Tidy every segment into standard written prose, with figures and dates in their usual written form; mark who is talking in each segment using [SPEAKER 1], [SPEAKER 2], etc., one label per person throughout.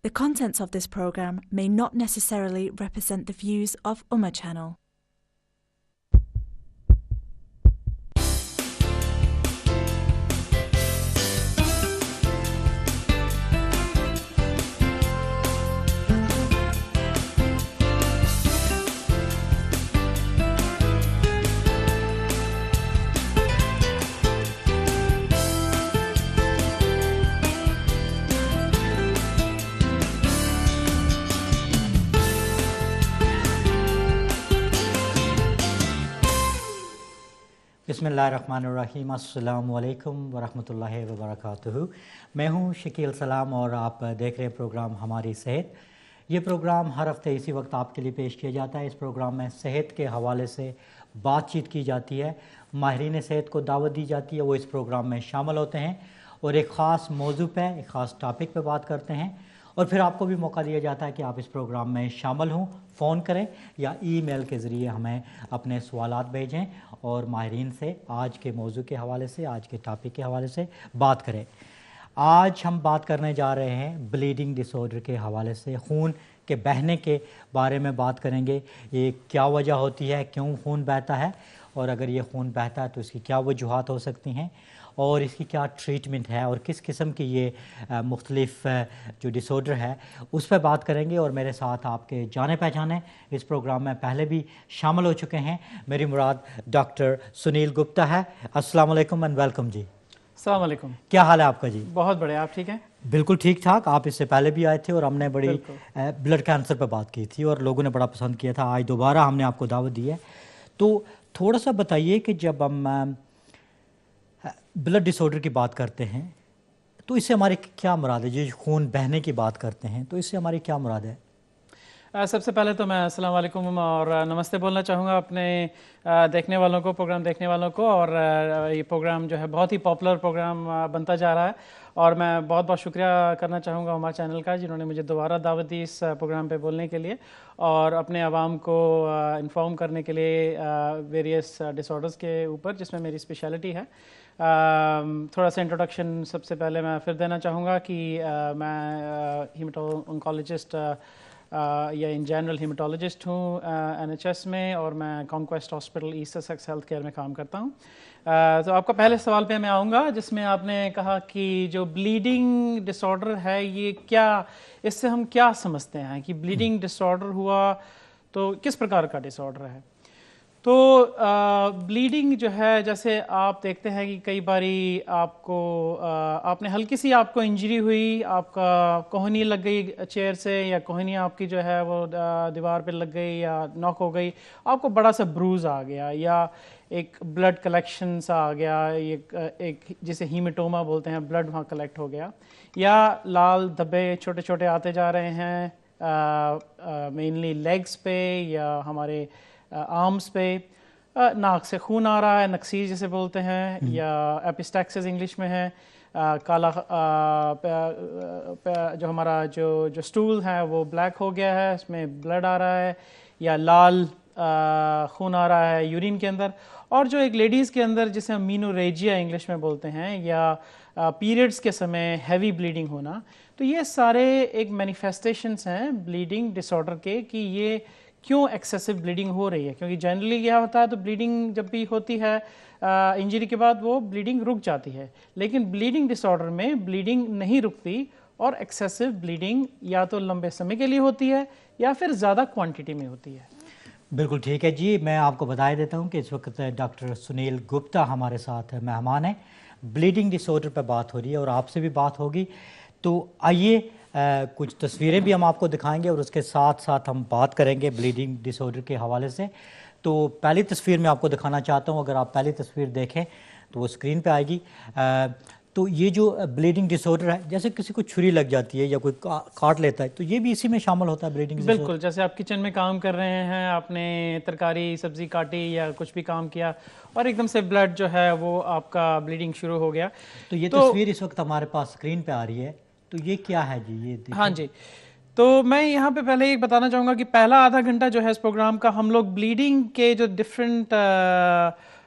[SPEAKER 1] The contents of this program may not necessarily represent the views of Ummah Channel.
[SPEAKER 2] बिस्मिल्लाहिर्रहमानिर्रहीम अस्सलामु अलैकुम वरहमतुल्लाहि वबरकातुहू। मैं हूं शकील सलाम और आप देख रहे हैं प्रोग्राम हमारी सेहत। ये प्रोग्राम हर हफ्ते इसी वक्त आपके लिए पेश किया जाता है। इस प्रोग्राम में सेहत के हवाले से बातचीत की जाती है, माहिरीन सेहत को दावत दी जाती है, वो इस प्रोग्राम में शामिल होते हैं और एक ख़ास मौजू पे, एक ख़ास टॉपिक पे बात करते हैं और फिर आपको भी मौका दिया जाता है कि आप इस प्रोग्राम में शामिल हों, फ़ोन करें या ईमेल के ज़रिए हमें अपने सवालात भेजें और माहिरीन से आज के मौजू के हवाले से, आज के टॉपिक के हवाले से बात करें। आज हम बात करने जा रहे हैं ब्लीडिंग डिसऑर्डर के हवाले से, खून के बहने के बारे में बात करेंगे। ये क्या वजह होती है, क्यों खून बहता है और अगर ये खून बहता है तो इसकी क्या वजूहात हो सकती हैं और इसकी क्या ट्रीटमेंट है और किस किस्म की ये मुख्तलिफ जो डिसऑर्डर है उस पर बात करेंगे। और मेरे साथ आपके जाने पहचाने इस प्रोग्राम में पहले भी शामिल हो चुके हैं। मेरी मुराद डॉक्टर सुनील गुप्ता है। अस्सलाम वालेकुम एंड वेलकम जी।
[SPEAKER 3] अस्सलाम वालेकुम।
[SPEAKER 2] क्या हाल है आपका जी?
[SPEAKER 3] बहुत बढ़िया, आप ठीक हैं?
[SPEAKER 2] बिल्कुल ठीक ठाक। आप इससे पहले भी आए थे और हमने बड़ी ब्लड कैंसर पर बात की थी और लोगों ने बड़ा पसंद किया था। आज दोबारा हमने आपको दावत दी है, तो थोड़ा सा बताइए कि जब हम ब्लड डिसऑर्डर की बात करते हैं तो इससे हमारी क्या मुराद है? जो खून बहने की बात करते हैं तो इससे हमारी क्या मुराद है?
[SPEAKER 3] सबसे पहले तो मैं अस्सलाम वालेकुम और नमस्ते बोलना चाहूँगा अपने देखने वालों को, प्रोग्राम देखने वालों को। और ये प्रोग्राम जो है बहुत ही पॉपुलर प्रोग्राम बनता जा रहा है और मैं बहुत बहुत शुक्रिया करना चाहूँगा हमारे चैनल का, जिन्होंने मुझे दोबारा दावत दी इस प्रोग्राम पे बोलने के लिए और अपने आवाम को इन्फॉर्म करने के लिए वेरियस डिसऑर्डर्स के ऊपर, जिसमें मेरी स्पेशलिटी है। थोड़ा सा इंट्रोडक्शन सबसे पहले मैं फिर देना चाहूँगा कि मैं हीमेटो-ऑन्कोलॉजिस्ट या इन जनरल हीमेटोलॉजिस्ट हूँ NHS में और मैं conquest hospital east Sussex health care में काम करता हूँ। तो आपका पहले सवाल पे मैं आऊँगा, जिसमें आपने कहा कि जो ब्लीडिंग डिसऑर्डर है ये क्या, इससे हम क्या समझते हैं कि ब्लीडिंग डिसऑर्डर हुआ तो किस प्रकार का डिसऑर्डर है? तो ब्लीडिंग जो है, जैसे आप देखते हैं कि कई बारी आपको आपने हल्की सी आपको इंजरी हुई, आपका कोहनी लग गई चेयर से या कोहनी आपकी जो है वो दीवार पे लग गई या नॉक हो गई, आपको बड़ा सा ब्रूज आ गया या एक ब्लड कलेक्शन सा आ गया, एक जिसे हीमेटोमा बोलते हैं, ब्लड वहाँ कलेक्ट हो गया, या लाल धब्बे छोटे छोटे आते जा रहे हैं मेनली लेग्स पे या हमारे आर्म्स पे, नाक से खून आ रहा है, नक्सीर जिसे बोलते हैं, या एपिस्टैक्सिस इंग्लिश में है, काला जो हमारा जो स्टूल है वो ब्लैक हो गया है, इसमें ब्लड आ रहा है, या लाल खून आ रहा है यूरिन के अंदर, और जो एक लेडीज़ के अंदर जिसे हम मीनोरेजिया इंग्लिश में बोलते हैं, या पीरियड्स के समय हैवी ब्लीडिंग होना। तो ये सारे एक मैनिफेस्टेशंस हैं ब्लीडिंग डिसऑर्डर के कि ये क्यों एक्सेसिव ब्लीडिंग हो रही है। क्योंकि जनरली क्या होता है, तो ब्लीडिंग जब भी होती है इंजरी के बाद वो ब्लीडिंग रुक जाती है, लेकिन ब्लीडिंग डिसऑर्डर में ब्लीडिंग नहीं रुकती और एक्सेसिव ब्लीडिंग या तो लंबे समय के लिए होती है या फिर ज़्यादा क्वांटिटी में होती है।
[SPEAKER 2] बिल्कुल ठीक है जी। मैं आपको बता देता हूँ कि इस वक्त डॉक्टर सुनील गुप्ता हमारे साथ मेहमान हैं। ब्लीडिंग डिसऑर्डर पर बात हो रही है और आपसे भी बात होगी, तो आइए कुछ तस्वीरें भी हम आपको दिखाएंगे और उसके साथ साथ हम बात करेंगे ब्लीडिंग डिसऑर्डर के हवाले से। तो पहली तस्वीर मैं आपको दिखाना चाहता हूँ, अगर आप पहली तस्वीर देखें तो वो स्क्रीन पे आएगी। तो ये जो ब्लीडिंग डिसऑर्डर है, जैसे किसी को छुरी लग जाती है या कोई काट लेता है, तो ये भी इसी में शामिल होता है ब्लीडिंग डिसऑर्डर?
[SPEAKER 3] बिल्कुल, जैसे आप किचन में काम कर रहे हैं, आपने तरकारी सब्जी काटी या कुछ भी काम किया और एकदम से ब्लड जो है वो आपका ब्लीडिंग शुरू हो गया।
[SPEAKER 2] तो ये तस्वीर इस वक्त हमारे पास स्क्रीन पे आ रही है, तो ये क्या है जी? ये
[SPEAKER 3] हाँ जी, तो मैं यहाँ पे पहले ये बताना चाहूँगा कि पहला आधा घंटा जो है इस प्रोग्राम का, हम लोग ब्लीडिंग के जो डिफरेंट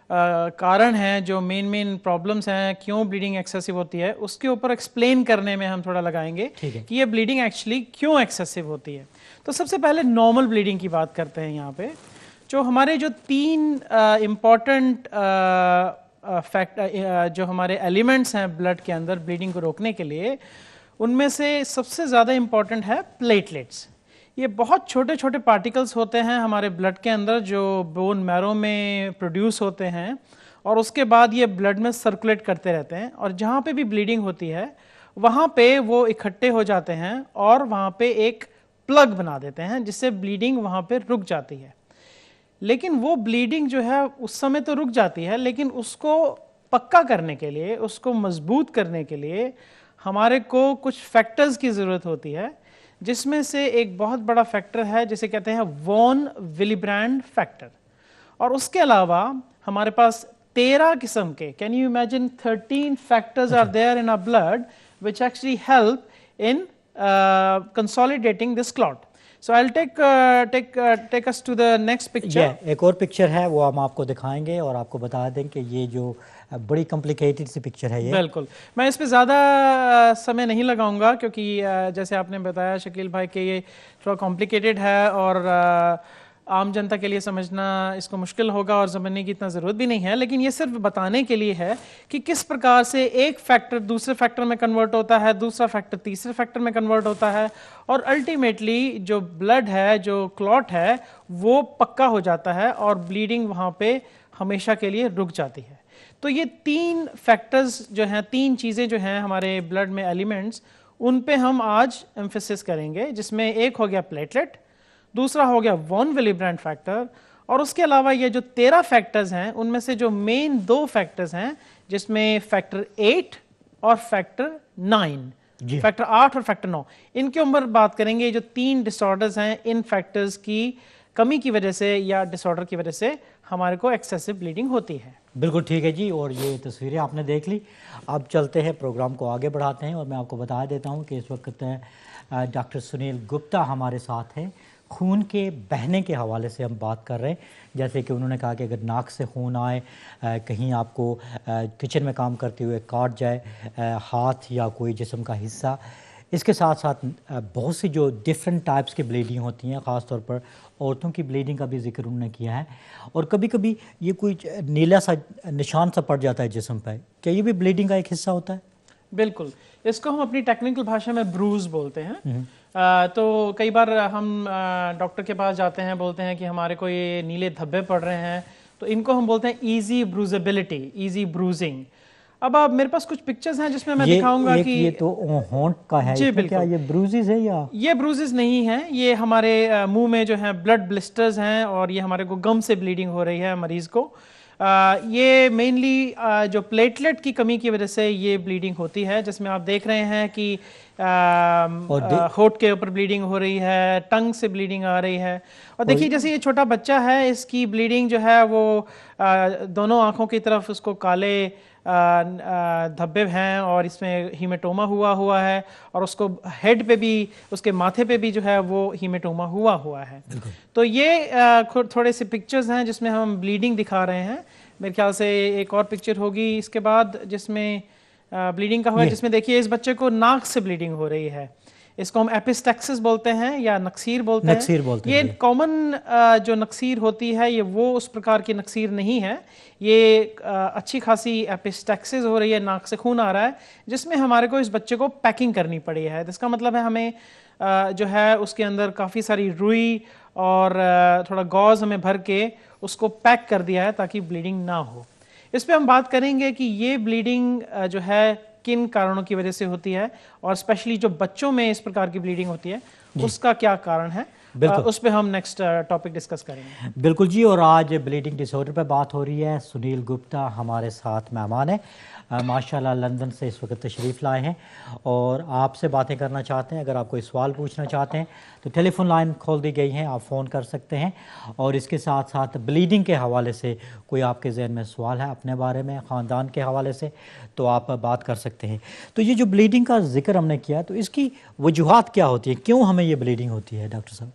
[SPEAKER 3] कारण हैं, जो मेन प्रॉब्लम्स हैं, क्यों ब्लीडिंग एक्सेसिव होती है, उसके ऊपर एक्सप्लेन करने में हम थोड़ा लगाएंगे कि ये ब्लीडिंग एक्चुअली क्यों एक्सेसिव होती है। तो सबसे पहले नॉर्मल ब्लीडिंग की बात करते हैं। यहाँ पे जो हमारे जो 3 इम्पॉर्टेंट जो हमारे एलिमेंट्स हैं ब्लड के अंदर ब्लीडिंग को रोकने के लिए, उनमें से सबसे ज़्यादा इम्पॉर्टेंट है प्लेटलेट्स। ये बहुत छोटे छोटे पार्टिकल्स होते हैं हमारे ब्लड के अंदर जो बोन मैरो में प्रोड्यूस होते हैं और उसके बाद ये ब्लड में सर्कुलेट करते रहते हैं, और जहाँ पे भी ब्लीडिंग होती है वहाँ पे वो इकट्ठे हो जाते हैं और वहाँ पे एक प्लग बना देते हैं जिससे ब्लीडिंग वहाँ पे रुक जाती है। लेकिन वो ब्लीडिंग जो है उस समय तो रुक जाती है, लेकिन उसको पक्का करने के लिए, उसको मजबूत करने के लिए हमारे को कुछ फैक्टर्स की ज़रूरत होती है, जिसमें से एक बहुत बड़ा फैक्टर है जिसे कहते हैं वॉन विलिब्रैंड फैक्टर। और उसके अलावा हमारे पास 13 किस्म के, can you imagine 13 factors are there in a blood which actually help in consolidating this clot. So I'll take us to the next picture.
[SPEAKER 2] एक और पिक्चर है, वो हम आपको दिखाएंगे और आपको बता दें कि ये जो बड़ी कॉम्प्लिकेटेड सी पिक्चर है ये।
[SPEAKER 3] बिल्कुल, मैं इस पे ज़्यादा समय नहीं लगाऊंगा क्योंकि जैसे आपने बताया शकील भाई कि ये थोड़ा कॉम्प्लिकेटेड है और आम जनता के लिए समझना इसको मुश्किल होगा और समझने की इतना ज़रूरत भी नहीं है। लेकिन ये सिर्फ बताने के लिए है कि किस प्रकार से एक फैक्टर दूसरे फैक्टर में कन्वर्ट होता है, दूसरा फैक्टर तीसरे फैक्टर में कन्वर्ट होता है, और अल्टीमेटली जो ब्लड है, जो क्लॉट है, वो पक्का हो जाता है और ब्लीडिंग वहाँ पे हमेशा के लिए रुक जाती है। तो ये 3 फैक्टर्स जो हैं, 3 चीज़ें जो हैं हमारे ब्लड में एलिमेंट्स, उन पे हम आज एम्फेसिस करेंगे, जिसमें एक हो गया प्लेटलेट, दूसरा हो गया वॉन विलिब्रैंड फैक्टर, और उसके अलावा ये जो 13 फैक्टर्स हैं उनमें से जो मेन 2 फैक्टर्स हैं, जिसमें फैक्टर 8 और फैक्टर 9, फैक्टर 8 और फैक्टर 9, इनके ऊपर बात करेंगे। जो 3 डिसऑर्डर्स हैं, इन फैक्टर्स की कमी की वजह से या डिसऑर्डर की वजह से हमारे को एक्सेसिव ब्लीडिंग होती है।
[SPEAKER 2] बिल्कुल ठीक है जी, और ये तस्वीरें आपने देख ली। अब चलते हैं, प्रोग्राम को आगे बढ़ाते हैं, और मैं आपको बता देता हूँ कि इस वक्त डॉक्टर सुनील गुप्ता हमारे साथ हैं। खून के बहने के हवाले से हम बात कर रहे हैं, जैसे कि उन्होंने कहा कि अगर नाक से खून आए, कहीं आपको किचन में काम करते हुए काट जाए हाथ या कोई जिस्म का हिस्सा, इसके साथ साथ बहुत सी जो डिफरेंट टाइप्स की ब्लीडिंग होती हैं, ख़ास तौर पर औरतों की ब्लीडिंग का भी जिक्र उन्होंने किया है, और कभी कभी ये कोई नीला सा निशान सा पड़ जाता है जिस्म पर, क्या ये भी ब्लीडिंग का एक हिस्सा होता है?
[SPEAKER 3] बिल्कुल, इसको हम अपनी टेक्निकल भाषा में ब्रूज बोलते हैं। तो कई बार हम डॉक्टर के पास जाते हैं, बोलते हैं कि हमारे को ये नीले धब्बे पड़ रहे हैं, तो इनको हम बोलते हैं इजी ब्रूजेबिलिटी, इजी ब्रूजिंग। अब आप मेरे पास कुछ पिक्चर्स हैं जिसमें मैं दिखाऊंगा कि ये
[SPEAKER 2] तो होंठ का है,
[SPEAKER 3] जी बिल्कुल,
[SPEAKER 2] क्या ये ब्रूजेस है या
[SPEAKER 3] ये ब्रूजेस नहीं है, ये हमारे मुंह में जो है ब्लड ब्लिस्टर्स हैं, और ये हमारे को गम से ब्लीडिंग हो रही है मरीज को। ये मेनली जो प्लेटलेट की कमी की वजह से ये ब्लीडिंग होती है, जिसमें आप देख रहे हैं कि होठ के ऊपर ब्लीडिंग हो रही है, टंग से ब्लीडिंग आ रही है, और देखिए जैसे ये छोटा बच्चा है, इसकी ब्लीडिंग जो है वो दोनों आंखों की तरफ उसको काले धब्बे हैं और इसमें हीमेटोमा हुआ है, और उसको हेड पे भी, उसके माथे पे भी जो है वो हीमेटोमा हुआ है। तो ये थोड़े से पिक्चर्स हैं जिसमें हम ब्लीडिंग दिखा रहे हैं। मेरे ख्याल से एक और पिक्चर होगी इसके बाद जिसमें ब्लीडिंग का हुआ, जिसमें देखिए इस बच्चे को नाक से ब्लीडिंग हो रही है। इसको हम एपिस्टैक्सिस बोलते हैं या नक्सीर बोलते हैं। ये कॉमन जो नक्सीर होती है, ये वो उस प्रकार की नक्सीर नहीं है, ये अच्छी खासी एपिस्टैक्सिस हो रही है, नाक से खून आ रहा है, जिसमें हमारे को इस बच्चे को पैकिंग करनी पड़ी है। इसका मतलब है हमें जो है उसके अंदर काफ़ी सारी रुई और थोड़ा गॉज हमें भर के उसको पैक कर दिया है ताकि ब्लीडिंग ना हो। इस पे हम बात करेंगे कि ये ब्लीडिंग जो है किन कारणों की वजह से होती है, और स्पेशली जो बच्चों में इस प्रकार की ब्लीडिंग होती है उसका क्या कारण है, उस पे हम नेक्स्ट टॉपिक डिस्कस करेंगे।
[SPEAKER 2] बिल्कुल जी, और आज ब्लीडिंग डिसऑर्डर पे बात हो रही है। सुनील गुप्ता हमारे साथ मेहमान है, माशाल्लाह लंदन से इस वक्त तशरीफ़ लाए हैं और आपसे बातें करना चाहते हैं। अगर आप कोई सवाल पूछना चाहते हैं तो टेलीफोन लाइन खोल दी गई है, आप फ़ोन कर सकते हैं, और इसके साथ साथ ब्लीडिंग के हवाले से कोई आपके जहन में सवाल है अपने बारे में, ख़ानदान के हवाले से, तो आप बात कर सकते हैं। तो ये जो ब्लीडिंग का जिक्र हमने किया, तो इसकी वजूहात क्या होती है, क्यों हमें ये ब्लीडिंग होती है डॉक्टर साहब?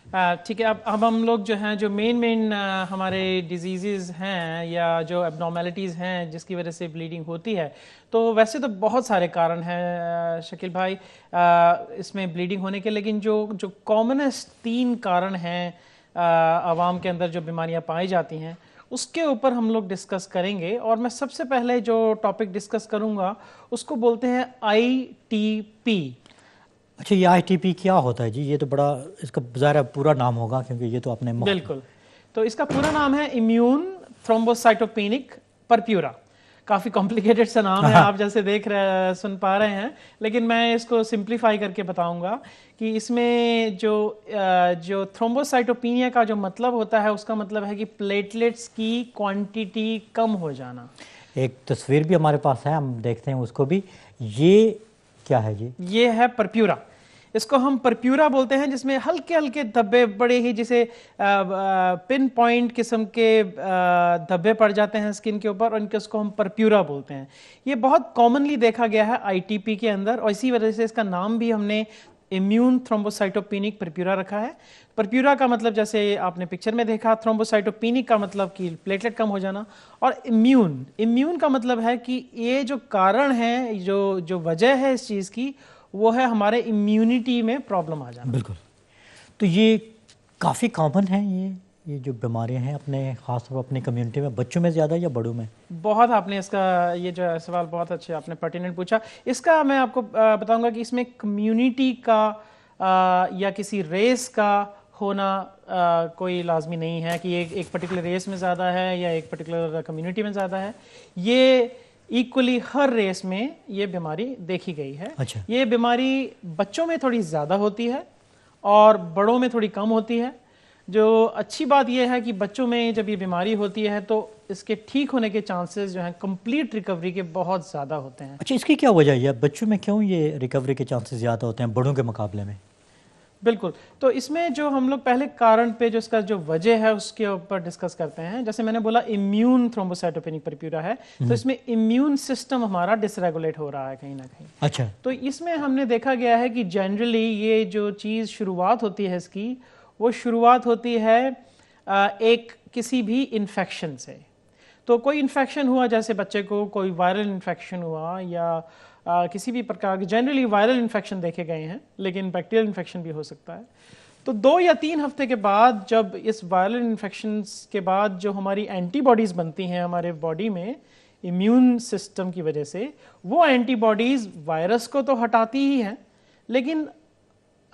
[SPEAKER 3] ठीक है, अब हम लोग जो हैं, जो मेन हमारे डिजीज़ हैं या जो एबनॉर्मेलिटीज़ हैं जिसकी वजह से ब्लीडिंग होती है, तो वैसे तो बहुत सारे कारण हैं शकील भाई इसमें ब्लीडिंग होने के, लेकिन जो कॉमनेस्ट 3 कारण हैं आवाम के अंदर जो बीमारियां पाई जाती हैं उसके ऊपर हम लोग डिस्कस करेंगे। और मैं सबसे पहले जो टॉपिक डिस्कस करूंगा उसको बोलते हैं ITP।
[SPEAKER 2] अच्छा, ये ITP क्या होता है जी? ये तो बड़ा, इसका ज़ाहिर पूरा नाम होगा क्योंकि ये तो आपने
[SPEAKER 3] बिल्कुल, तो इसका पूरा नाम है इम्यून थ्रोम्बोसाइटोपेनिक परप्यूरा। काफ़ी कॉम्प्लिकेटेड सा नाम है, आप जैसे सुन पा रहे हैं, लेकिन मैं इसको सिंप्लीफाई करके बताऊंगा कि इसमें जो थ्रोम्बोसाइटोपेनिया का जो मतलब होता है, उसका मतलब है कि प्लेटलेट्स की क्वांटिटी कम हो जाना।
[SPEAKER 2] एक तस्वीर भी हमारे पास है, हम देखते हैं उसको भी। ये क्या है जी?
[SPEAKER 3] ये है परप्यूरा, इसको हम परप्यूरा बोलते हैं, जिसमें हल्के हल्के धब्बे, बड़े ही जिसे पिन पॉइंट किस्म के धब्बे पड़ जाते हैं स्किन के ऊपर, और इसको हम परप्यूरा बोलते हैं। ये बहुत कॉमनली देखा गया है ITP के अंदर, और इसी वजह से इसका नाम भी हमने इम्यून थ्रोम्बोसाइटोपेनिक परप्यूरा रखा है। परप्यूरा का मतलब जैसे आपने पिक्चर में देखा, थ्रोम्बोसाइटोपेनिक का मतलब कि प्लेटलेट कम हो जाना, और इम्यून का मतलब है कि ये जो कारण है, जो वजह है इस चीज़ की, वो है हमारे इम्यूनिटी में प्रॉब्लम आ जाना।
[SPEAKER 2] बिल्कुल, तो ये काफ़ी कॉमन है ये जो बीमारियां हैं अपने ख़ास तौर पर अपनी कम्युनिटी में, बच्चों में ज़्यादा या बड़ों में?
[SPEAKER 3] बहुत आपने इसका ये जो सवाल बहुत अच्छे आपने पर्टिनेंट पूछा। इसका मैं आपको बताऊंगा कि इसमें कम्युनिटी का या किसी रेस का होना कोई लाजमी नहीं है कि एक पर्टिकुलर रेस में ज़्यादा है या एक पर्टिकुलर कम्युनिटी में ज़्यादा है। ये इक्वली हर रेस में ये बीमारी देखी गई है।
[SPEAKER 2] अच्छा।
[SPEAKER 3] ये बीमारी बच्चों में थोड़ी ज़्यादा होती है और बड़ों में थोड़ी कम होती है। जो अच्छी बात यह है कि बच्चों में जब ये बीमारी होती है तो इसके ठीक होने के चांसेस जो हैं कंप्लीट रिकवरी के बहुत ज़्यादा होते हैं।
[SPEAKER 2] अच्छा, इसकी क्या वजह है? बच्चों में क्यों ये रिकवरी के चांसेस ज़्यादा होते हैं बड़ों के मुकाबले में?
[SPEAKER 3] बिल्कुल, तो इसमें जो हम लोग पहले कारण पे जो इसका जो वजह है उसके ऊपर डिस्कस करते हैं। जैसे मैंने बोला इम्यून थ्रोम्बोसाइटोपेनिक परप्यूरा है, तो इसमें इम्यून सिस्टम हमारा डिसरेगुलेट हो रहा है कहीं ना कहीं।
[SPEAKER 2] अच्छा।
[SPEAKER 3] तो इसमें हमने देखा गया है कि जनरली ये जो चीज़ शुरुआत होती है इसकी, वो शुरुआत होती है एक किसी भी इन्फेक्शन से। तो कोई इन्फेक्शन हुआ, जैसे बच्चे को कोई वायरल इन्फेक्शन हुआ या किसी भी प्रकार के, जनरली वायरल इन्फेक्शन देखे गए हैं, लेकिन बैक्टीरियल इन्फेक्शन भी हो सकता है। तो 2 या 3 हफ्ते के बाद, जब इस वायरल इन्फेक्शन के बाद जो हमारी एंटीबॉडीज़ बनती हैं हमारे बॉडी में इम्यून सिस्टम की वजह से, वो एंटीबॉडीज़ वायरस को तो हटाती ही हैं, लेकिन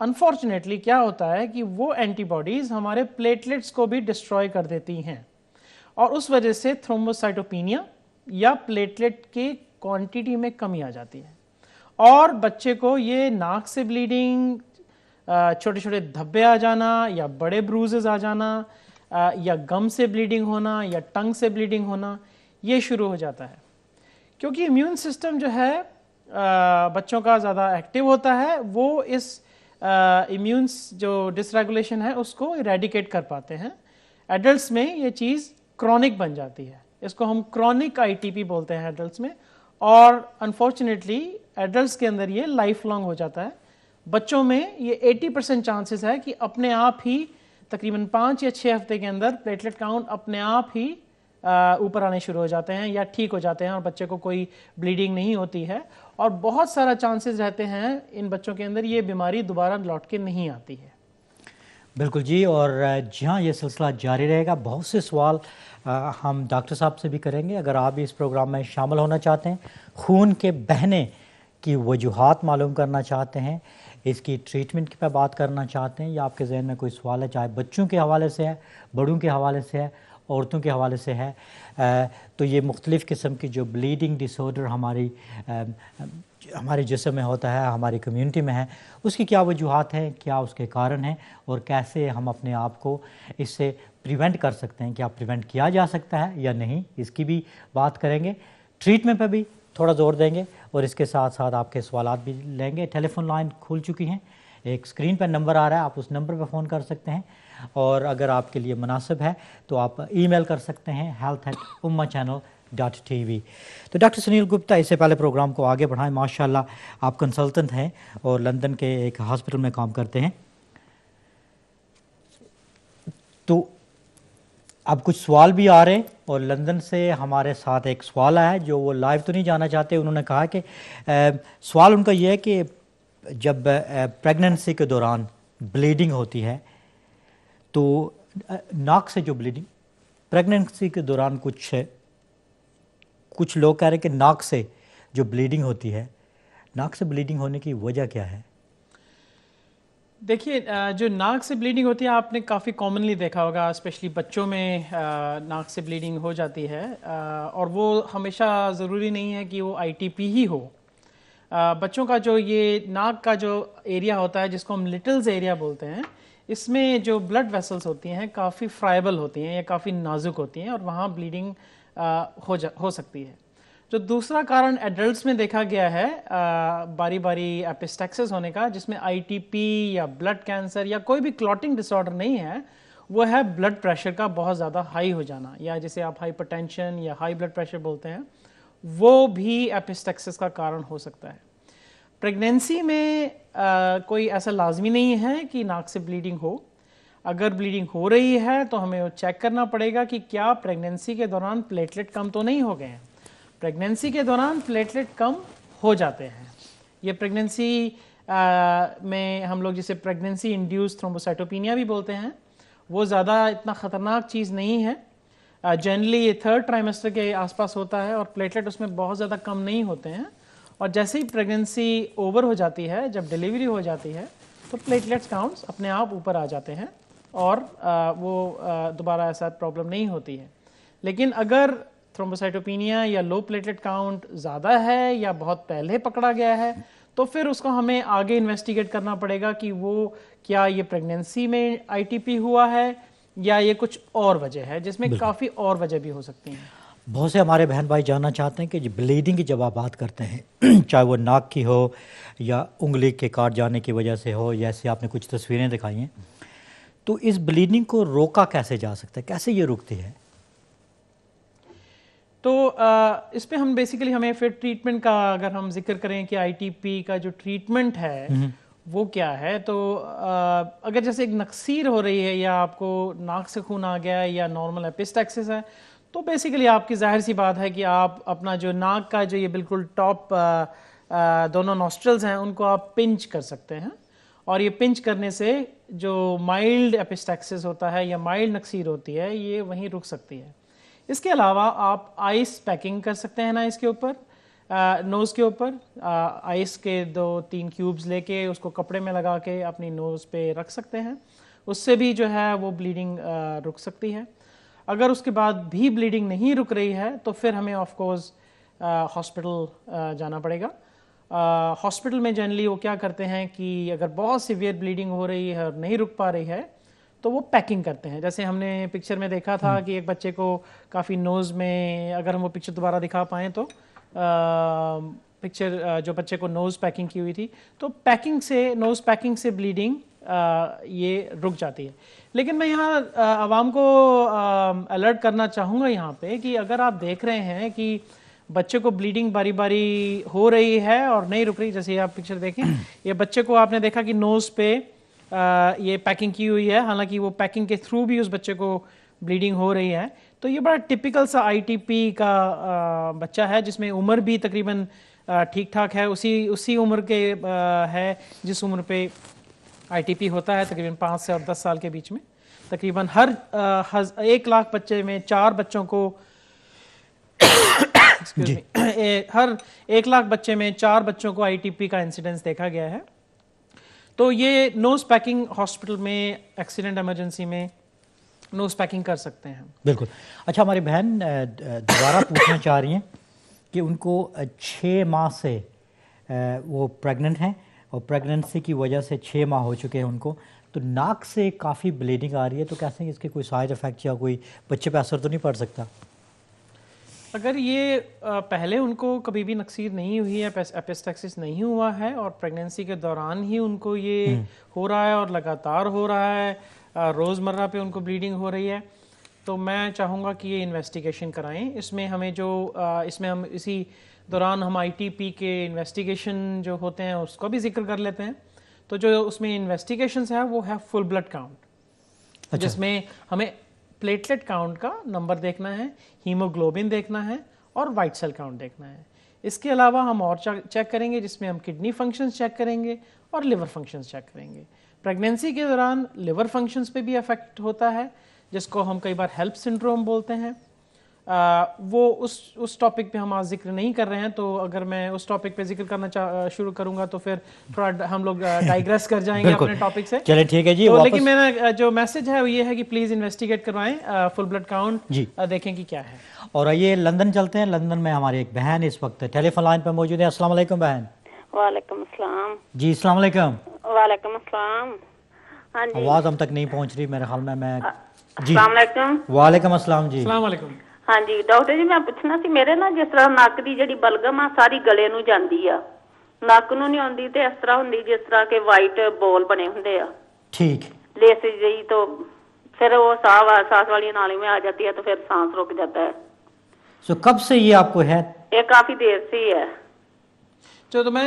[SPEAKER 3] अनफॉर्चुनेटली क्या होता है कि वो एंटीबॉडीज़ हमारे प्लेटलेट्स को भी डिस्ट्रॉय कर देती हैं, और उस वजह से थ्रोम्बोसाइटोपेनिया या प्लेटलेट के क्वांटिटी में कमी आ जाती है, और बच्चे को ये नाक से ब्लीडिंग, छोटे छोटे धब्बे आ जाना या बड़े ब्रूजेस आ जाना, या गम से ब्लीडिंग होना या टंग से ब्लीडिंग होना, ये शुरू हो जाता है। क्योंकि इम्यून सिस्टम जो है बच्चों का ज़्यादा एक्टिव होता है, वो इस इम्यून जो डिसरेगुलेशन है उसको इरेडिकेट कर पाते हैं। एडल्ट्स में ये चीज़ क्रॉनिक बन जाती है, इसको हम क्रॉनिक ITP बोलते हैं एडल्ट्स में, और अनफॉर्चुनेटली एडल्ट्स के अंदर ये लाइफ लॉन्ग हो जाता है। बच्चों में ये 80% चांसेस है कि अपने आप ही तकरीबन 5 या 6 हफ्ते के अंदर प्लेटलेट काउंट अपने आप ही ऊपर आने शुरू हो जाते हैं या ठीक हो जाते हैं, और बच्चे को कोई ब्लीडिंग नहीं होती है, और बहुत सारा चांसेस रहते हैं इन बच्चों के अंदर ये बीमारी दोबारा लौट के नहीं आती है।
[SPEAKER 2] बिल्कुल जी, और जी हाँ, ये सिलसिला जारी रहेगा। बहुत से सवाल हम डॉक्टर साहब से भी करेंगे। अगर आप भी इस प्रोग्राम में शामिल होना चाहते हैं, खून के बहने की वजूहात मालूम करना चाहते हैं, इसकी ट्रीटमेंट पर बात करना चाहते हैं, या आपके जहन में कोई सवाल है, चाहे बच्चों के हवाले से है, बड़ों के हवाले से है, औरतों के हवाले से है, तो ये मुख्तलिफ़ किस्म की जो ब्लीडिंग डिसऑर्डर हमारे जिस्म में होता है, हमारी कम्युनिटी में है, उसकी क्या वजूहात हैं, क्या उसके कारण हैं, और कैसे हम अपने आप को इससे प्रिवेंट कर सकते हैं, क्या प्रिवेंट किया जा सकता है या नहीं, इसकी भी बात करेंगे। ट्रीटमेंट पर भी थोड़ा जोर देंगे, और इसके साथ साथ आपके सवालात भी लेंगे। टेलीफोन लाइन खुल चुकी हैं, एक स्क्रीन पर नंबर आ रहा है, आप उस नंबर पर फ़ोन कर सकते हैं, और अगर आपके लिए मुनासिब है तो आप ईमेल कर सकते हैं health@ummachannel.tv। तो डॉक्टर सुनील गुप्ता, इससे पहले प्रोग्राम को आगे बढ़ाएं। माशाल्लाह आप कंसल्टेंट हैं और लंदन के एक हॉस्पिटल में काम करते हैं। तो अब कुछ सवाल भी आ रहे हैं और लंदन से हमारे साथ एक सवाल आया है जो वो लाइव तो नहीं जाना चाहते। उन्होंने कहा कि सवाल उनका ये है कि जब प्रेगनेंसी के दौरान ब्लीडिंग होती है तो नाक से जो ब्लीडिंग प्रेगनेंसी के दौरान कुछ लोग कह रहे हैं कि नाक से जो ब्लीडिंग होती है, नाक से ब्लीडिंग होने की वजह क्या है?
[SPEAKER 3] देखिए, जो नाक से ब्लीडिंग होती है आपने काफ़ी कॉमनली देखा होगा, स्पेशली बच्चों में नाक से ब्लीडिंग हो जाती है, और वो हमेशा ज़रूरी नहीं है कि वो आईटीपी ही हो। बच्चों का जो ये नाक का जो एरिया होता है जिसको हम लिटल्स एरिया बोलते हैं, इसमें जो ब्लड वेसल्स होती हैं काफ़ी फ्राइबल होती हैं या काफ़ी नाजुक होती हैं और वहाँ ब्लीडिंग हो सकती है। जो दूसरा कारण एडल्ट्स में देखा गया है बारी बारी एपिस्टेक्सिस होने का, जिसमें आईटीपी या ब्लड कैंसर या कोई भी क्लॉटिंग डिसऑर्डर नहीं है, वो है ब्लड प्रेशर का बहुत ज़्यादा हाई हो जाना, या जिसे आप हाइपरटेंशन या हाई ब्लड प्रेशर बोलते हैं, वो भी एपिस्टेक्सिस का कारण हो सकता है। प्रेगनेंसी में कोई ऐसा लाजमी नहीं है कि नाक से ब्लीडिंग हो। अगर ब्लीडिंग हो रही है तो हमें वो चेक करना पड़ेगा कि क्या प्रेगनेंसी के दौरान प्लेटलेट कम तो नहीं हो गए हैं। प्रेगनेंसी के दौरान प्लेटलेट कम हो जाते हैं। ये प्रेगनेंसी में हम लोग जिसे प्रेगनेंसी इंड्यूस्ड थ्रोम्बोसाइटोपिनिया भी बोलते हैं, वो ज़्यादा इतना ख़तरनाक चीज़ नहीं है। जनरली ये 3rd ट्राइमेस्टर के आसपास होता है और प्लेटलेट उसमें बहुत ज़्यादा कम नहीं होते हैं, और जैसे ही प्रेगनेंसी ओवर हो जाती है, जब डिलीवरी हो जाती है, तो प्लेटलेट्स काउंट्स अपने आप ऊपर आ जाते हैं और वो दोबारा ऐसा प्रॉब्लम नहीं होती है। लेकिन अगर थ्रोम्बोसाइटोपिनिया या लो प्लेटलेट काउंट ज़्यादा है या बहुत पहले पकड़ा गया है, तो फिर उसको हमें आगे इन्वेस्टिगेट करना पड़ेगा कि वो क्या ये प्रेगनेंसी में आईटीपी हुआ है या ये कुछ और वजह है, जिसमें काफ़ी और वजह भी हो सकती हैं।
[SPEAKER 2] बहुत से हमारे बहन भाई जानना चाहते हैं कि ब्लीडिंग की जब आप बात करते हैं चाहे वो नाक की हो या उंगली के काट जाने की वजह से हो, जैसे आपने कुछ तस्वीरें दिखाई हैं, तो इस ब्लीडिंग को रोका कैसे जा सकता है, कैसे ये रुकती है?
[SPEAKER 3] तो इस पे हम बेसिकली हमें फिर ट्रीटमेंट का अगर हम जिक्र करें कि आईटीपी का जो ट्रीटमेंट है वो क्या है, तो अगर जैसे एक नक्सीर हो रही है या आपको नाक से खून आ गया है या नॉर्मल एपिस्टेक्सिस है, तो बेसिकली आपकी जाहिर सी बात है कि आप अपना जो नाक का जो ये बिल्कुल टॉप दोनों नॉस्ट्रल्स हैं उनको आप पिंच कर सकते हैं, और ये पिंच करने से जो माइल्ड एपिस्टेक्सिस होता है या माइल्ड नक्सीर होती है ये वहीं रुक सकती है। इसके अलावा आप आइस पैकिंग कर सकते हैं ना इसके ऊपर, नोज़ के ऊपर आइस के 2-3 क्यूब्स लेके उसको कपड़े में लगा के अपनी नोज़ पे रख सकते हैं, उससे भी जो है वो ब्लीडिंग रुक सकती है। अगर उसके बाद भी ब्लीडिंग नहीं रुक रही है तो फिर हमें ऑफ कोर्स हॉस्पिटल जाना पड़ेगा। हॉस्पिटल में जनरली वो क्या करते हैं कि अगर बहुत सीवियर ब्लीडिंग हो रही है और नहीं रुक पा रही है तो वो पैकिंग करते हैं। जैसे हमने पिक्चर में देखा था कि एक बच्चे को काफ़ी नोज़ में, अगर हम वो पिक्चर दोबारा दिखा पाएँ तो पिक्चर जो बच्चे को नोज़ पैकिंग की हुई थी, तो पैकिंग से, नोज़ पैकिंग से ब्लीडिंग ये रुक जाती है। लेकिन मैं यहाँ आवाम को अलर्ट करना चाहूँगा यहाँ पे कि अगर आप देख रहे हैं कि बच्चे को ब्लीडिंग बारी बारी हो रही है और नहीं रुक रही, जैसे आप पिक्चर देखें, ये बच्चे को आपने देखा कि नोज़ पे ये पैकिंग की हुई है, हालांकि वो पैकिंग के थ्रू भी उस बच्चे को ब्लीडिंग हो रही है, तो ये बड़ा टिपिकल सा आईटीपी का बच्चा है जिसमें उम्र भी तकरीबन ठीक ठाक है, उसी उम्र के है जिस उम्र पे आईटीपी होता है, तकरीबन 5 से और 10 साल के बीच में। तकरीबन हर 1 लाख बच्चे में 4 बच्चों को हर 1 लाख बच्चे में 4 बच्चों को आईटीपी का इंसिडेंस देखा गया है। तो ये नोज़ पैकिंग हॉस्पिटल में एक्सीडेंट इमरजेंसी में नोज़ पैकिंग कर सकते हैं।
[SPEAKER 2] बिल्कुल। अच्छा, हमारी बहन दोबारा पूछना चाह रही हैं कि उनको 6 माह से वो प्रेग्नेंट हैं और प्रेगनेंसी की वजह से 6 माह हो चुके हैं उनको, तो नाक से काफ़ी ब्लीडिंग आ रही है, तो कैसे इसके कोई साइड इफ़ेक्ट या कोई बच्चे पे असर तो नहीं पड़ सकता?
[SPEAKER 3] अगर ये पहले उनको कभी भी नक्सीर नहीं हुई है, एपिस्टेक्सिस नहीं हुआ है और प्रेगनेंसी के दौरान ही उनको ये हो रहा है और लगातार हो रहा है, रोज़मर्रा पे उनको ब्लीडिंग हो रही है, तो मैं चाहूँगा कि ये इन्वेस्टिगेशन कराएं। इसमें हमें जो इसमें हम इसी दौरान हम आईटीपी के इन्वेस्टिगेशन जो होते हैं उसका भी जिक्र कर लेते हैं। तो जो उसमें इन्वेस्टिगेशंस है वो है फुल ब्लड काउंट। जिसमें हमें प्लेटलेट काउंट का नंबर देखना है, हीमोग्लोबिन देखना है और वाइट सेल काउंट देखना है। इसके अलावा हम और चेक करेंगे, जिसमें हम किडनी फंक्शंस चेक करेंगे और लिवर फंक्शंस चेक करेंगे। प्रेगनेंसी के दौरान लिवर फंक्शंस पे भी इफेक्ट होता है, जिसको हम कई बार हेल्प सिंड्रोम बोलते हैं। वो उस टॉपिक पे हम आज जिक्र नहीं कर रहे हैं, तो अगर मैं उस टॉपिक पे जिक्र करना शुरू करूंगा तो फिर थोड़ा हम लोग डाइग्रेस कर जाएंगे अपने टॉपिक से।
[SPEAKER 2] चलिए ठीक है जी।
[SPEAKER 3] तो लेकिन मेरा जो मैसेज है वो ये है कि प्लीज इन्वेस्टिगेट करवाएं, फुल ब्लड काउंट देखें कि क्या है।
[SPEAKER 2] और आइए लंदन चलते हैं। लंदन में हमारी एक बहन इस वक्त टेलीफोन लाइन पर मौजूद है। अस्सलाम वालेकुम बहन।
[SPEAKER 4] वालेकुम अस्सलाम।
[SPEAKER 2] जी अस्सलाम वालेकुम।
[SPEAKER 4] वालेकुम अस्सलाम। हाँ जी,
[SPEAKER 2] आवाज़ हम तक नहीं पहुंच रही मेरे ख्याल में। मैं जी
[SPEAKER 4] अस्सलाम वालेकुम।
[SPEAKER 2] वालेकुम अस्सलाम जी।
[SPEAKER 3] अस्सलाम वालेकुम।
[SPEAKER 4] हाँ जी डॉक्टर जी, मैं ਪੁੱਛਣਾ ਸੀ ਮੇਰੇ ਨਾ ਜਿਸ ਤਰ੍ਹਾਂ ਨੱਕ ਦੀ ਜਿਹੜੀ ਬਲਗਮ ਆ ਸਾਰੀ ਗਲੇ ਨੂੰ ਜਾਂਦੀ ਆ, ਨੱਕ ਨੂੰ ਨਹੀਂ ਆਉਂਦੀ ਤੇ ਇਸ ਤਰ੍ਹਾਂ ਹੁੰਦੀ ਜਿਸ ਤਰ੍ਹਾਂ ਕਿ ਵਾਈਟ ਬੋਲ ਬਣੇ ਹੁੰਦੇ ਆ।
[SPEAKER 2] ठीक।
[SPEAKER 4] लेस जी तो फिर वो सांस वाली नाली में आ जाती है तो फिर सांस रुक जाता है।
[SPEAKER 2] सो कब से ये आपको है?
[SPEAKER 4] ये काफी देर से ही है।
[SPEAKER 3] तो मैं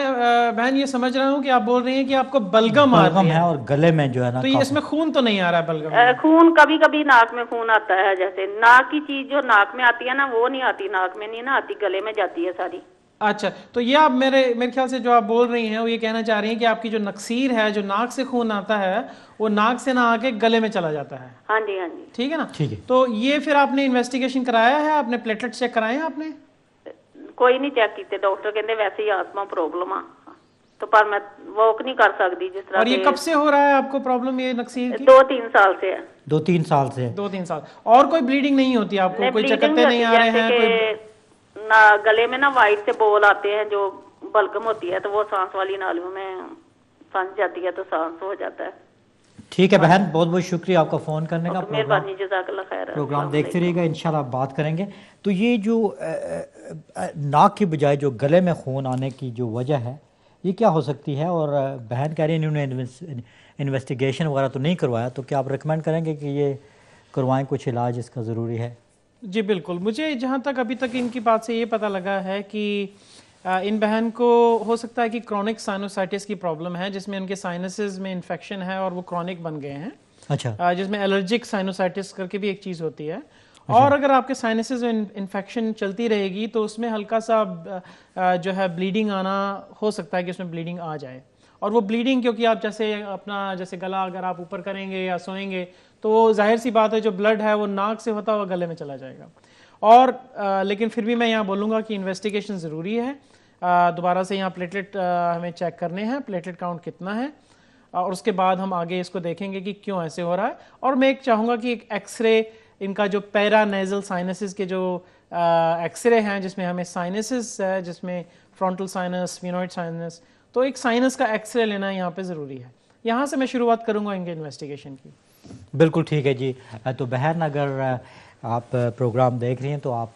[SPEAKER 3] बहन ये समझ रहा हूँ कि आप बोल रही हैं कि आपको बलगम आ रही
[SPEAKER 2] है और गले में जो है ना,
[SPEAKER 3] तो ये इसमें खून तो नहीं आ रहा है बलगम में?
[SPEAKER 4] खून कभी कभी नाक में खून आता है, जैसे नाक की चीज जो नाक में आती है ना वो नहीं आती, नाक में नहीं ना आती, गले में जाती है सारी।
[SPEAKER 3] अच्छा, तो ये आप मेरे ख्याल से जो आप बोल रही हैं वो ये कहना चाह रही हैं कि आपकी जो नक्सीर है, जो नाक से खून आता है वो नाक से ना आके गले में चला जाता है।
[SPEAKER 4] हाँ जी हाँ जी।
[SPEAKER 3] ठीक है ना?
[SPEAKER 2] ठीक है।
[SPEAKER 3] तो ये फिर आपने इन्वेस्टिगेशन कराया है, आपने प्लेटलेट चेक कराए हैं आपने?
[SPEAKER 4] कोई नहीं चेक किए, डॉक्टर कहते वैसे ही आसमा प्रॉब्लम आ, तो पर मैं वॉक नहीं कर सकती जिस तरह।
[SPEAKER 3] और ये कब से हो रहा है आपको प्रॉब्लम ये नक्सीर की?
[SPEAKER 4] 2-3 साल से है।
[SPEAKER 2] 2-3 साल से?
[SPEAKER 3] 2-3 साल। और कोई ब्लीडिंग नहीं होती आपको? कोई चकत्ते नहीं आ रहे हैं? कोई
[SPEAKER 4] ना गले में ना वाइट से बोल आते हैं जो बलगम होती है, तो वो सांस वाली नालियों में फंस जाती है तो सांस हो जाता है।
[SPEAKER 2] ठीक है बहन, बहुत बहुत शुक्रिया आपका फ़ोन करने का।
[SPEAKER 4] मेहरबानी, जज़ाकल्लाह खैर।
[SPEAKER 2] प्रोग्राम देखते रहिएगा, इंशाल्लाह बात करेंगे। तो ये जो नाक की बजाय जो गले में खून आने की जो वजह है ये क्या हो सकती है? और बहन कह रही है इन्होंने इन्वेस्टिगेशन वगैरह तो नहीं करवाया, तो क्या आप रिकमेंड करेंगे कि ये करवाएं, कुछ इलाज इसका ज़रूरी है?
[SPEAKER 3] जी बिल्कुल। मुझे जहाँ तक अभी तक इनकी बात से ये पता लगा है कि इन बहन को हो सकता है कि क्रॉनिक साइनोसाइटिस की प्रॉब्लम है, जिसमें उनके साइनसेस में इन्फेक्शन है और वो क्रॉनिक बन गए हैं।
[SPEAKER 2] अच्छा।
[SPEAKER 3] जिसमें एलर्जिक साइनोसाइटिस करके भी एक चीज़ होती है। और अगर आपके साइनसेस में इन्फेक्शन चलती रहेगी तो उसमें हल्का सा जो है ब्लीडिंग आना हो सकता है कि उसमें ब्लीडिंग आ जाए। और वो ब्लीडिंग क्योंकि आप जैसे गला अगर आप ऊपर करेंगे या सोएंगे तो जाहिर सी बात है जो ब्लड है वो नाक से होता हुआ गले में चला जाएगा। और लेकिन फिर भी मैं यहाँ बोलूँगा कि इन्वेस्टिगेशन ज़रूरी है। दोबारा से यहाँ प्लेटलेट हमें चेक करने हैं, प्लेटलेट काउंट कितना है, और उसके बाद हम आगे इसको देखेंगे कि क्यों ऐसे हो रहा है। और मैं एक चाहूँगा कि एक एक्सरे, इनका जो पैरानेजल साइनसेस के जो एक्सरे हैं जिसमें हमें साइनसेस है, जिसमें फ्रंटल साइनस, स्फीनोइड साइनस, तो एक साइनस का एक्सरे लेना यहाँ पे ज़रूरी है। यहाँ से मैं शुरुआत करूँगा इनके इन्वेस्टिगेशन की।
[SPEAKER 2] बिल्कुल ठीक है जी। तो बहन अगर आप प्रोग्राम देख रही हैं तो आप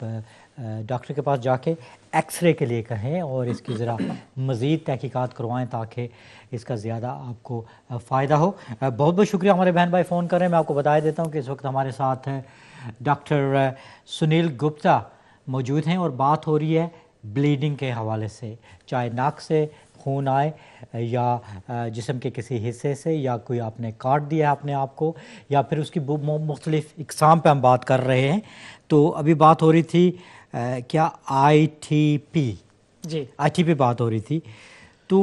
[SPEAKER 2] डॉक्टर के पास जाके एक्सरे के लिए कहें और इसकी ज़रा मज़ीद तहकीकात करवाएं ताकि इसका ज़्यादा आपको फ़ायदा हो। बहुत बहुत शुक्रिया हमारे बहन भाई फ़ोन कर रहे हैं। मैं आपको बता देता हूं कि इस वक्त हमारे साथ डॉक्टर सुनील गुप्ता मौजूद हैं और बात हो रही है ब्लीडिंग के हवाले से, चाहे नाक से खून आए या जिस्म के किसी हिस्से से या कोई आपने काट दिया है अपने आप को या फिर उसकी मुख्तलिफ इकसाम पे हम बात कर रहे हैं। तो अभी बात हो रही थी क्या ITP,
[SPEAKER 3] जी
[SPEAKER 2] ITP बात हो रही थी। तो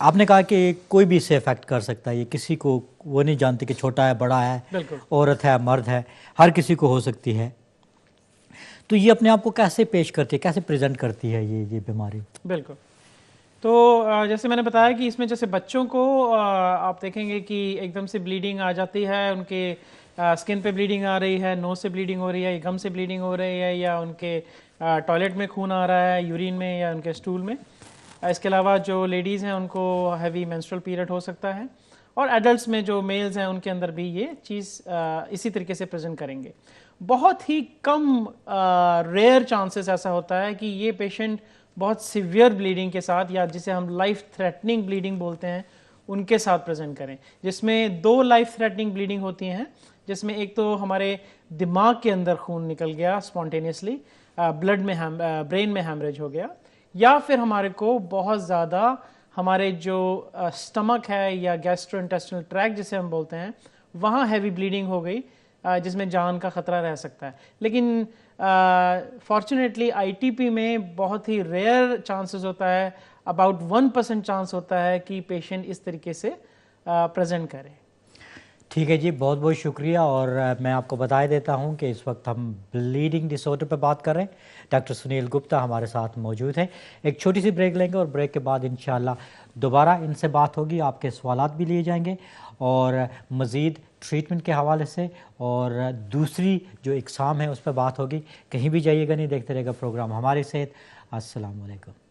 [SPEAKER 2] आपने कहा कि कोई भी इससे इफेक्ट कर सकता है, ये किसी को वो नहीं जानती कि छोटा है बड़ा है, औरत है मर्द है, हर किसी को हो सकती है। तो ये अपने आप को कैसे पेश करती है, कैसे प्रेजेंट करती है ये बीमारी?
[SPEAKER 3] बिल्कुल। तो जैसे मैंने बताया कि इसमें जैसे बच्चों को आप देखेंगे कि एकदम से ब्लीडिंग आ जाती है, उनके स्किन पे ब्लीडिंग आ रही है, नोज से ब्लीडिंग हो रही है, गम से ब्लीडिंग हो रही है, या उनके टॉयलेट में खून आ रहा है, यूरिन में या उनके स्टूल में। इसके अलावा जो लेडीज़ हैं उनको हैवी मेंस्ट्रुअल पीरियड हो सकता है, और एडल्ट्स में जो मेल्स हैं उनके अंदर भी ये चीज़ इसी तरीके से प्रेजेंट करेंगे। बहुत ही कम रेयर चांसेस ऐसा होता है कि ये पेशेंट बहुत सीवियर ब्लीडिंग के साथ, या जिसे हम लाइफ थ्रेटनिंग ब्लीडिंग बोलते हैं, उनके साथ प्रेजेंट करें, जिसमें 2 लाइफ थ्रेटनिंग ब्लीडिंग होती हैं। जिसमें एक तो हमारे दिमाग के अंदर खून निकल गया स्पॉन्टेनियसली, ब्लड में ब्रेन में हैमरेज हो गया, या फिर हमारे को बहुत ज़्यादा हमारे जो स्टमक है या गैस्ट्रोइंटेस्टिनल ट्रैक्ट जिसे हम बोलते हैं वहाँ हैवी ब्लीडिंग हो गई जिसमें जान का ख़तरा रह सकता है। लेकिन फॉर्चुनेटली आईटीपी में बहुत ही रेयर चांसेस होता है, अबाउट 1% चांस होता है कि पेशेंट इस तरीके से प्रेजेंट करे।
[SPEAKER 2] ठीक है जी, बहुत बहुत शुक्रिया। और मैं आपको बता देता हूं कि इस वक्त हम ब्लीडिंग डिसऑर्डर पर बात कर रहे हैं। डॉक्टर सुनील गुप्ता हमारे साथ मौजूद हैं। एक छोटी सी ब्रेक लेंगे और ब्रेक के बाद इंशाल्लाह दोबारा इनसे बात होगी, आपके सवालात भी लिए जाएंगे और मज़ीद ट्रीटमेंट के हवाले से और दूसरी जो इक़साम है उस पर बात होगी। कहीं भी जाइएगा नहीं, देखते रहेगा प्रोग्राम हमारी सेहत। अस्सलाम वालेकुम।